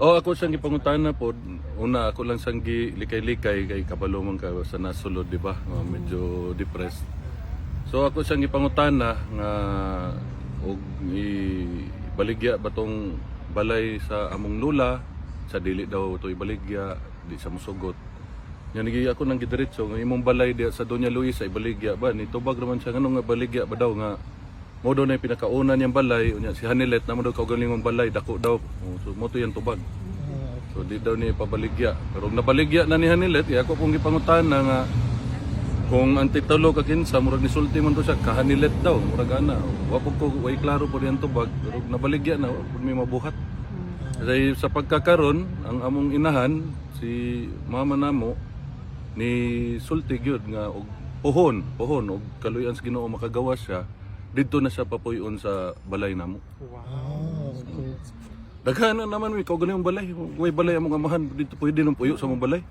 O ako siyang ipangutana po, una ako lang siyang likay-likay kay kabalo man ka sa nasulod, di ba? Medyo depressed. So ako siyang ipangutana nga og ibaligya ba tong balay sa among lula, sa dili daw to ibaligya, di sa musugot. Yan ako nang gidiretso nga imong balay diya sa Doña Luisa ibaligya ba ni tubag naman siya ngano nga baligya ba daw nga mo daw na yung pinakauna niyang balay unya si Hanilet na mo daw kaugalingong balay dako daw. So mo to yan tubag. So di daw ni pabaligya. Pero nabaligya na ni Hanilet, ako pong ipangutana nga kung ang titulo ka kinsa murag nisulti man to siya ka Hanilet daw murag ana. Wa po ko way klaro po diyan tubag pero nabaligya na pud may mabuhat. Kasi sa pagkakaron ang among inahan si mama namo ni sulti gyud nga og pohon og kaluyan sa Ginoo makagawa siya didto na siya papuyon sa balay namo. Wow. Okay. Daghan na naman mi kaugali ang balay. Way balay among amahan dito pwede nang puyo sa mong balay.